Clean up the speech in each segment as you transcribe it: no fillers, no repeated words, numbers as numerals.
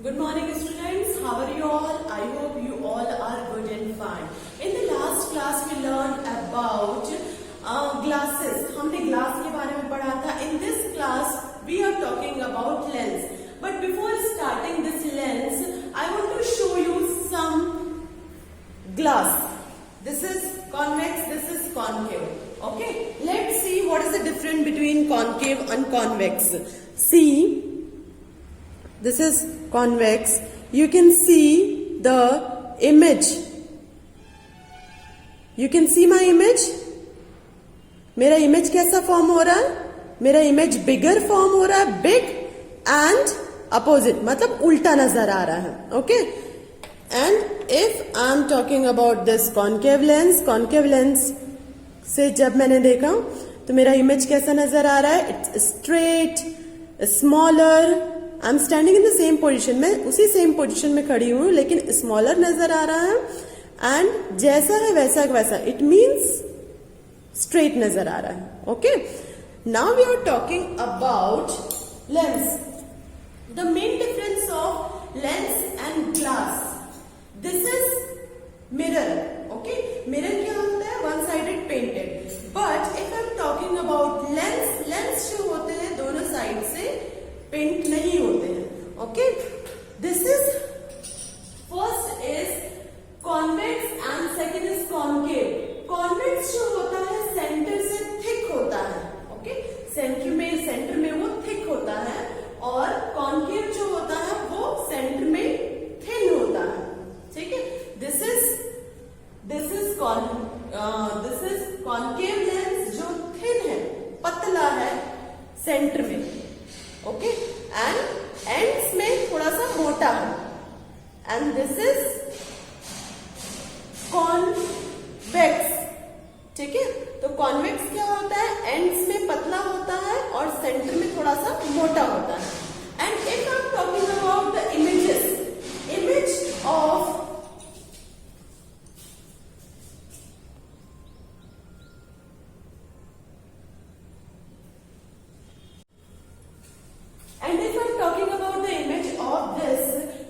Good morning students, how are you all? I hope you all are good and fine. In the last class we learned about glasses. हमने glass के बारे में पढ़ा था. In this class we are talking about lens. But before starting this lens, I want to show you some glass. This is convex, this is concave. Okay, let's see what is the difference between concave and convex. See, this is convex. You can see the image. You can see my image. मेरा image कैसा form हो रहा है? मेरा image बिगर form हो रहा है, big and opposite, मतलब उल्टा नजर आ रहा है. Okay, and if I am talking about this concave lens से जब मैंने देखा तो मेरा इमेज कैसा नजर आ रहा है? It's straight, smaller. I am standing in the same position में, उसी सेम पोजिशन में खड़ी हूं, लेकिन स्मॉलर नजर आ रहा है. एंड जैसा है वैसा वैसा, इट मीन्स स्ट्रेट नजर आ रहा है. Okay, now we are talking about lens. The main difference of lens and glass. This is mirror. Okay, mirror क्या होता है? One sided painted. But if I am talking about lens जो होते हैं दोनों साइड से पेंट नहीं होते हैं. Okay, this is first is convex and second is concave. Convex जो होता है सेंटर से थिक होता है. ओके, सेंटर में वो थिक होता है, और कॉन्केव जो होता है वो सेंटर में थिन होता है. ठीक है, दिस इज कॉन्केव लेंस जो थिन है, पतला है सेंटर में. ओके, एंड एंड्स में थोड़ा सा मोटा है. And this is convex. ठीक है, तो कॉन्वेक्स क्या होता है? एंड्स में पतला होता है और सेंटर में थोड़ा सा मोटा होता है. And if I am talking about the image of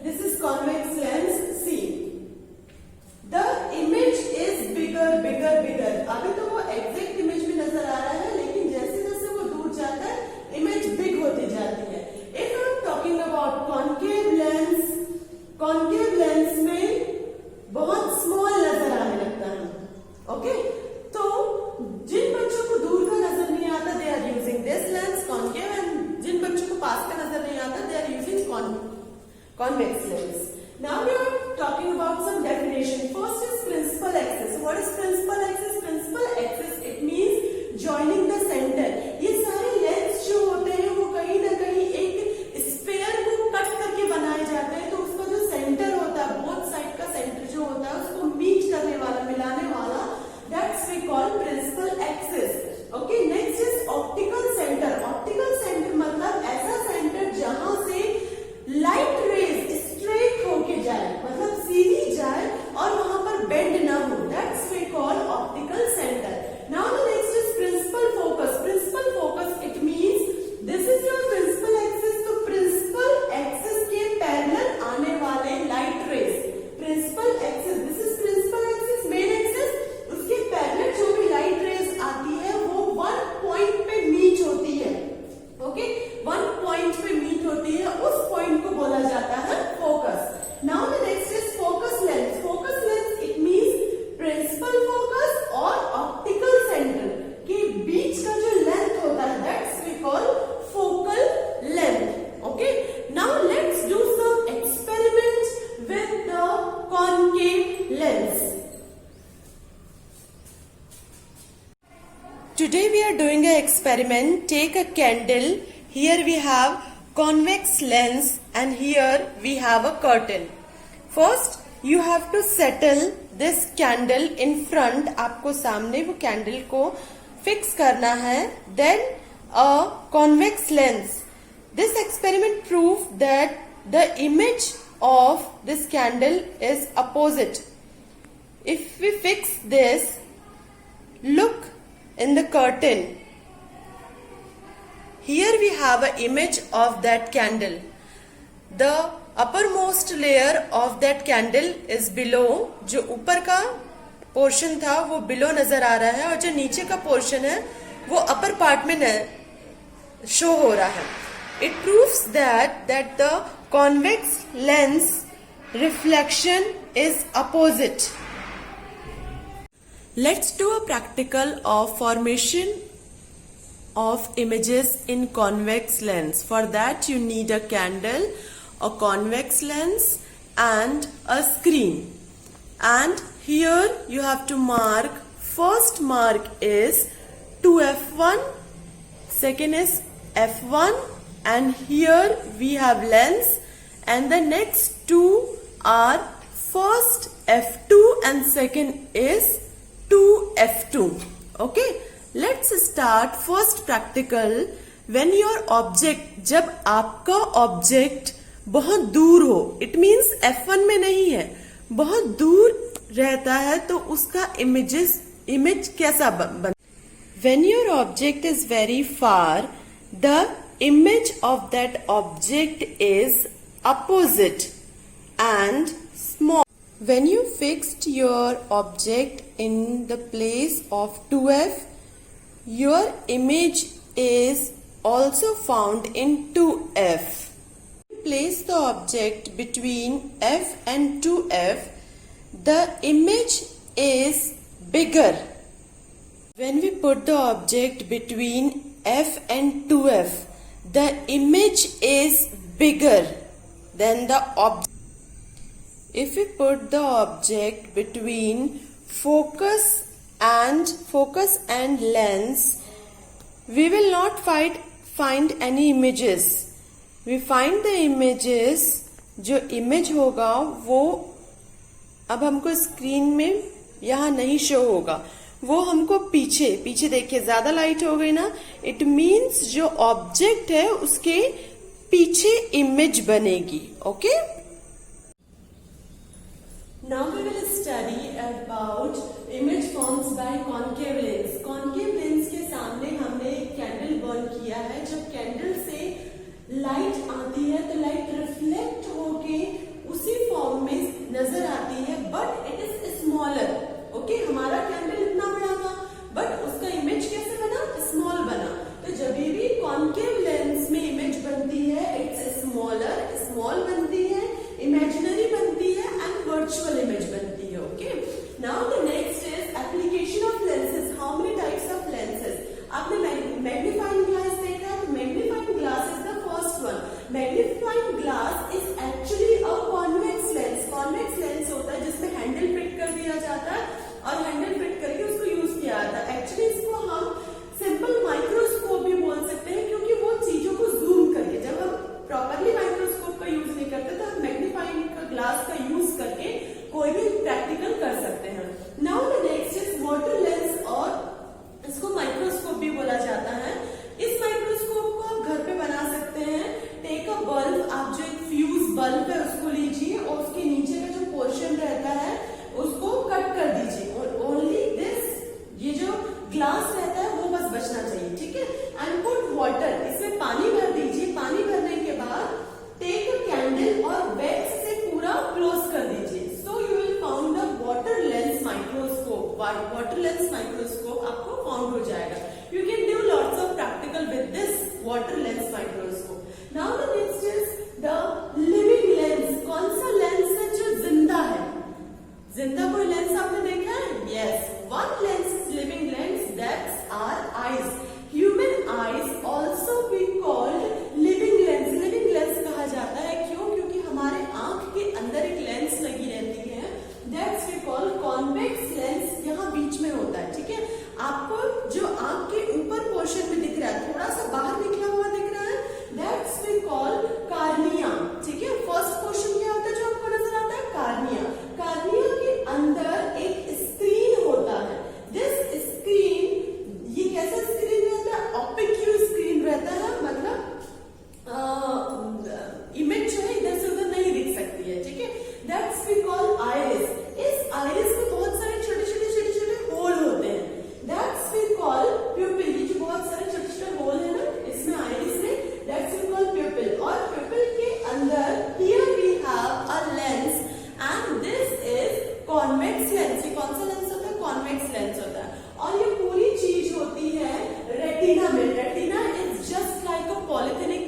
this is convex lens. See, the image is bigger. अभी तो वो एग्जैक्ट इमेज में नजर आ रहा है, लेकिन जैसे जैसे वो दूर जाता है इमेज बिग होती जाती है. If I am talking about concave lens में बहुत स्मॉल नजर आने लगता है. ओके, तो जिन बच्चों को दूर का नजर नहीं आता, they are using this lens concave, and जिन बच्चों को पास का नजर नहीं आता, they are using convex lens. Now we are talking about some definition. First is principal axis. What is principal axis? Principal axis, it means joining the center. ये सारे लेंस जो होते हैं वो कहीं ना कहीं एक स्फीयर को कट करके बनाए जाते हैं, तो उसका जो सेंटर होता है, बोथ साइड का सेंटर जो होता है उसको मीट करने वाला, मिलाने वाला, that's we call principal axis. Okay, next is optical centre. Optical centre मतलब ऐसा सेंटर जहां से लाइट रेज स्ट्रेट होके जाए, मतलब सीधी जाए और वहां पर बेंड ना हो. That's we call optical centre. Now the next is principal focus. Principal focus it means this is your principal axis. तो प्रिंसिपल एक्सिस के पैरेलल आने वाले light rays, principal axis, this is principal axis, main axis, उसके parallel जो भी light rays आती है वो वन पॉइंट पे मीट होती है. ओके, वन पॉइंट पे मीट होती है, उस पॉइंट को बोला जाता है focus. Now the next is focus lens. Focus lens it means principal focus और ऑप्टिकल सेंटर के बीच का जो लेंथ होता है, that's we call focal length. Okay, now let's do some experiments with the concave lens. Today we are doing an experiment. Take a candle. Here we have convex lens and here we have a curtain. First you have to settle this candle in front. आपको सामने वो candle को fix करना है. Then a convex lens. This experiment proved that the image of this candle is opposite. If we fix this, look in the curtain. Here we have an image of that candle. The upper most layer of that candle is below, जो ऊपर का portion था वो below नजर आ रहा है और जो नीचे का पोर्शन है वो अपर पार्ट में शो हो रहा है. It proves that the convex lens reflection is opposite. Let's do a practical of formation of images in convex lens. For that you need a candle, a convex lens and a screen. And here you have to mark, first mark is 2f1, second is f1, and here we have lens, and the next two are first f2 and second is 2f2. Okay, let's start first practical. When your object, जब आपका object बहुत दूर हो, it means f1 में नहीं है, बहुत दूर रहता है, तो उसका image कैसा बन? When your object is very far, the image of that object is opposite and small. When you fixed your object in the place of 2f, your image is also found in 2f. Place the object between f and 2f, the image is bigger. When we put the object between f and 2f, the image is bigger than the object. If we put the object between focus and lens, we will not find any images. We find the images, जो image होगा वो अब हमको screen में यहाँ नहीं show होगा, वो हमको पीछे देखिए ज्यादा लाइट हो गई ना, इट मीन्स जो ऑब्जेक्ट है उसके पीछे इमेज बनेगी. Okay, now we will study about image forms by concave lens. Concave lens के सामने हमने एक कैंडल बर्न किया है. जब कैंडल से लाइट आती है तो लाइट रिफ्लेक्ट होके उसी फॉर्म में नजर आती है, but it is smaller. Okay, हमारा कैंडल इतना बड़ा था बट उसका इमेज कैसे बना? स्मॉल बना. तो जब भी कॉन्केव लेंस में इमेज बनती है, इट्स स्मॉल बनती है, इमेजिनरी बनती है एंड वर्चुअल इमेज बनती है. Okay, now the next is application of lenses. How many types of lenses? आपने मैग्नीफाइंग ग्लास देखा है, तो magnifying glass is the first one. Magnifying glass is actually a convex lens. Convex lens होता है जिसमें handle fit कर दिया जाता है और हैंडल फिट करके उसको यूज किया जाता है. एक्चुअली इसको हम सिंपल माइक्रोस्कोप भी बोल सकते हैं, क्योंकि वो चीजों को जूम करके, जब हम प्रॉपरली माइक्रोस्कोप का यूज नहीं करते तो हम मैग्नीफाइंग ग्लास का यूज करके कोई भी प्रैक्टिकल कर सकते हैं. Now the next is water lens, और इसको माइक्रोस्कोप भी बोला जाता है. इस माइक्रोस्कोप को आप घर पे बना सकते हैं. टेक अ बल्ब, आप जो एक फ्यूज बल्ब है उसको लीजिए और उसके नीचे का जो पोर्शन रहता है उसको कट कर दीजिए.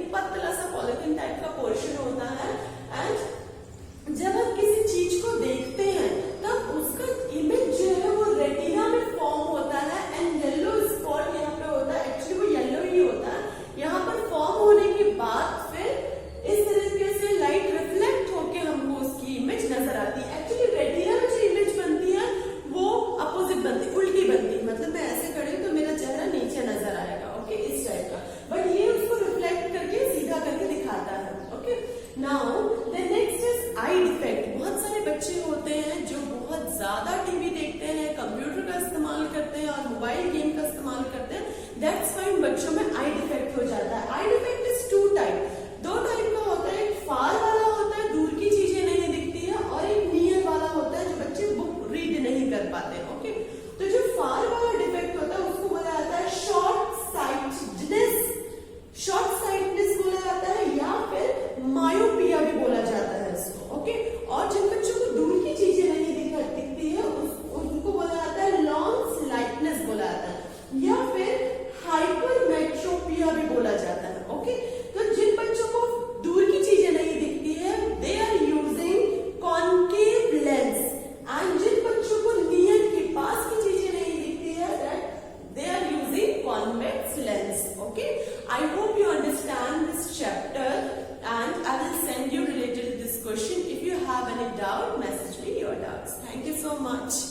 एक पतला सा पॉलिथीन टाइप का पोर्शन होता है। एंड जब आप किसी चीज को देखते हैं तब उसका इमेज जो है वो रेटिना में फॉर्म होता है एंड येलो स्पॉट यहाँ पे होता है, एक्चुअली वो येलो ही होता है। यहाँ पर फॉर्म होने के बाद फिर इस तरीके से लाइट रिफ्लेक्ट होके हमको उसकी इमेज नजर आती है। एक्चुअली रेटिना में जो इमेज बनती है वो अपोजिट बनती है, उल्टी बनती है, मतलब मैं ऐसे खड़ी हूं तो मेरा चेहरा नीचे नजर आएगा, ओके, इस टाइप का, बट ये उसको रिफ्लेक्ट करके सीधा करके दिखाता है। Okay, now the next is I defect. बहुत सारे बच्चे होते हैं जो बहुत ज्यादा टीवी देखते हैं, कंप्यूटर का इस्तेमाल करते हैं और मोबाइल गेम का इस्तेमाल करते हैं, दैट्स वाई बच्चों में आई डिफेक्ट हो जाता है। आई डिफेक्ट इज टू टाइप, दो टाइप का होता है, एक फार वाला होता है, दूर की चीजें नहीं दिखती है, और एक नियर वाला होता है जो बच्चे बुक रीड नहीं कर पाते। ओके, तो जो फार वाला डिफेक्ट होता है उसको बोला जाता है शॉर्ट साइटेडनेस, शॉर्ट साइटनेस बोला जाता है, या फिर मायोपिया भी बोला जाता है इसको। ओके, और जिन बच्चों को दूर की चीजें नहीं दिखती है उनको बोला जाता है लॉन्ग साइटनेस बोला जाता है, या फिर हाइपरमेट्रोपिया भी बोला जाता है। ओके, तो जिन बच्चों को दूर की चीजें नहीं दिखती है they are using concave lens, and जिन बच्चों को नियर के पास की चीजें नहीं दिखती है that they are using convex lens. Okay, I hope you understand this chapter and I will send you related to this question. If you have any doubt, message me your doubts. Thank you so much.